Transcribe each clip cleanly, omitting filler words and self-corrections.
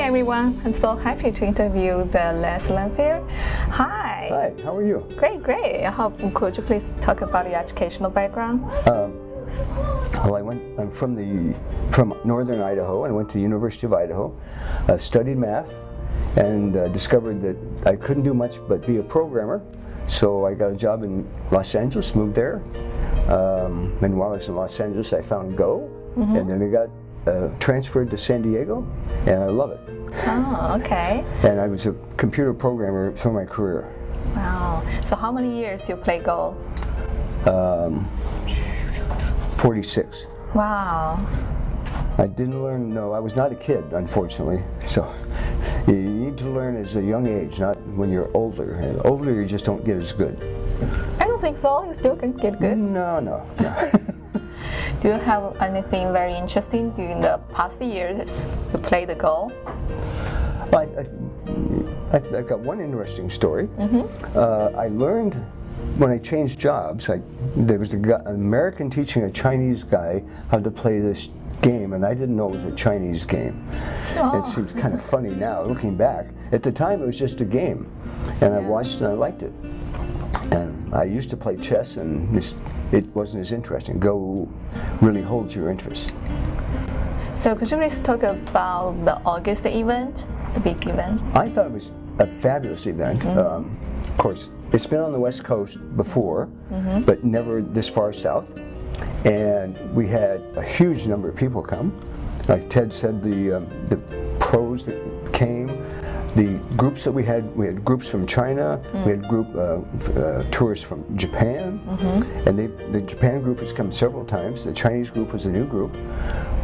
everyone. I'm so happy to interview the Les Lanphear. Hi. Hi, how are you? Great. Could you please talk about your educational background? Well, I'm from northern Idaho, and I went to the University of Idaho, studied math, and discovered that I couldn't do much but be a programmer. So I got a job in Los Angeles, moved there, and while I was in Los Angeles I found Go, and then I got transferred to San Diego, and I love it. Oh, okay. And I was a computer programmer for my career. Wow. So how many years you play Go? 46. Wow. I didn't learn, no, I was not a kid, unfortunately. So you need to learn at a young age, not when you're older. And older, you just don't get as good. I don't think so. You still can get good. No. Do you have anything very interesting during the past years you played the Go? Well, I got one interesting story. I learned when I changed jobs, there was an American teaching a Chinese guy how to play this game, and I didn't know it was a Chinese game. Oh. It seems kind of funny now, looking back. At the time, it was just a game, and I watched and I liked it. And I used to play chess, and it wasn't as interesting. Go really holds your interest. So could you please talk about the August event, the big event? I thought it was a fabulous event. Of course, it's been on the West Coast before, but never this far south. And we had a huge number of people come. Like Ted said, the pros that came, the groups that we had groups from China, we had tourists from Japan, and the Japan group has come several times. The Chinese group was a new group,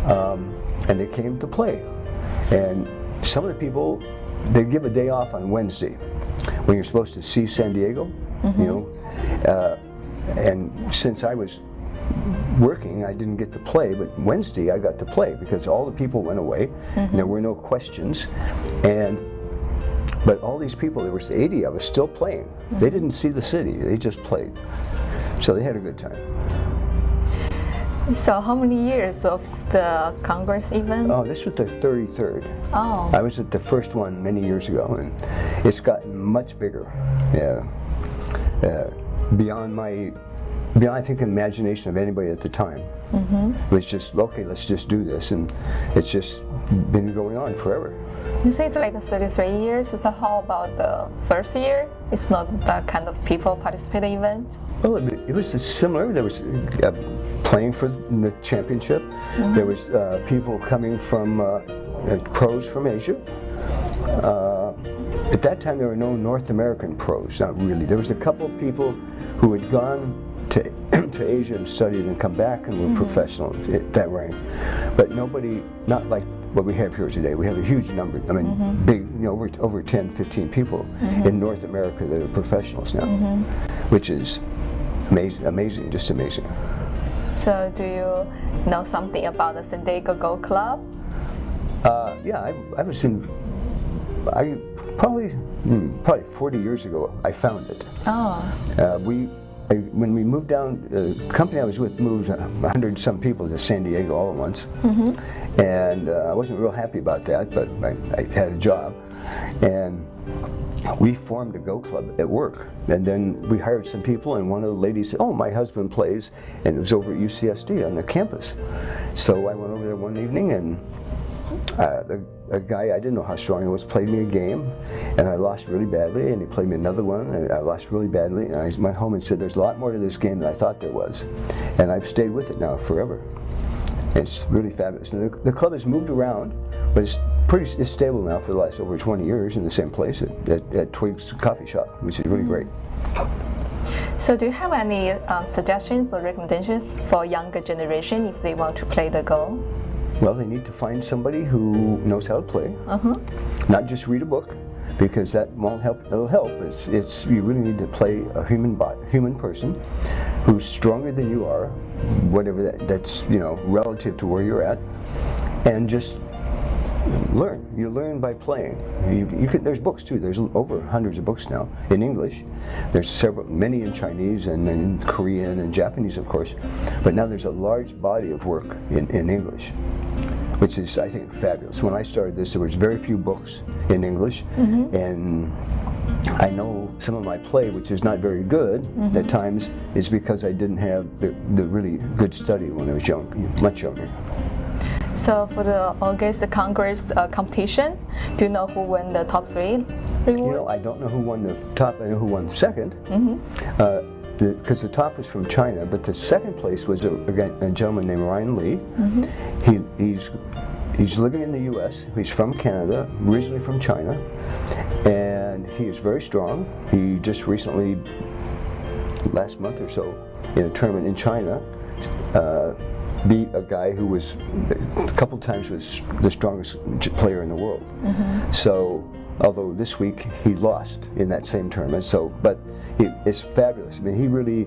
and they came to play. And some of the people, they give a day off on Wednesday when you're supposed to see San Diego, you know. And since I was working, I didn't get to play, but Wednesday I got to play because all the people went away, and there were no questions. But all these people, there was 80 of us still playing. They didn't see the city, they just played. So they had a good time. So how many years of the Congress event? Oh, this was the 33rd. Oh. I was at the first one many years ago, and it's gotten much bigger. Yeah. Beyond I think imagination of anybody at the time. It was just, okay, let's just do this, and it's just been going on forever. You say it's like 33 years, so how about the first year? It's not that kind of people participate event? Well, it was similar. There was playing for the championship. There was people coming from, pros from Asia. At that time there were no North American pros, not really. There was a couple of people who had gone to Asia and studied and come back and were professionals at that rank. But nobody, not like what we have here today. We have a huge number, I mean, big, you know, over 10, 15 people in North America that are professionals now, which is amazing, just amazing. So do you know something about the San Diego Go Club? Yeah, I was in, probably 40 years ago, I found it. Oh. When we moved down, the company I was with moved 100 some people to San Diego all at once, and I wasn't real happy about that, but I had a job, and we formed a Go Club at work, and then we hired some people, and one of the ladies said, oh, my husband plays, and it was over at UCSD on the campus. So I went over there one evening, and a guy, I didn't know how strong he was, played me a game, and I lost really badly, and he played me another one, and I lost really badly, and I went home and said, there's a lot more to this game than I thought there was. And I've stayed with it now forever. It's really fabulous. And the club has moved around, but it's stable now for the last over 20 years in the same place at Twig's Coffee Shop, which is really great. So do you have any suggestions or recommendations for younger generation if they want to play the Go? Well, they need to find somebody who knows how to play, not just read a book, because that won't help. It'll help. It's you really need to play a human person who's stronger than you are, whatever that's relative to where you're at, and just learn. You learn by playing. There's books too. There's over hundreds of books now in English. There's many in Chinese and in Korean and Japanese, of course. But now there's a large body of work in English. which is, I think, fabulous. When I started this, there was very few books in English, and I know some of my play, which is not very good at times, is because I didn't have the really good study when I was young, much younger. So for the August Congress competition, do you know who won the top 3 reward? You know, I don't know who won the top. I know who won second, because the top was from China, but the second place was a gentleman named Ryan Lee. He's living in the U.S. He's from Canada, originally from China, and he is very strong. He just recently, last month or so, in a tournament in China, beat a guy who was a couple times was the strongest player in the world. So, although this week he lost in that same tournament, but it's fabulous. I mean,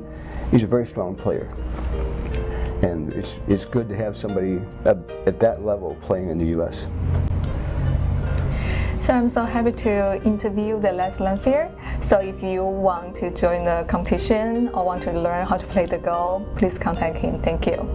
he's a very strong player, and it's good to have somebody at that level playing in the U.S. So I'm so happy to interview the Les Lanphear. So if you want to join the competition or want to learn how to play the Go, please contact him. Thank you.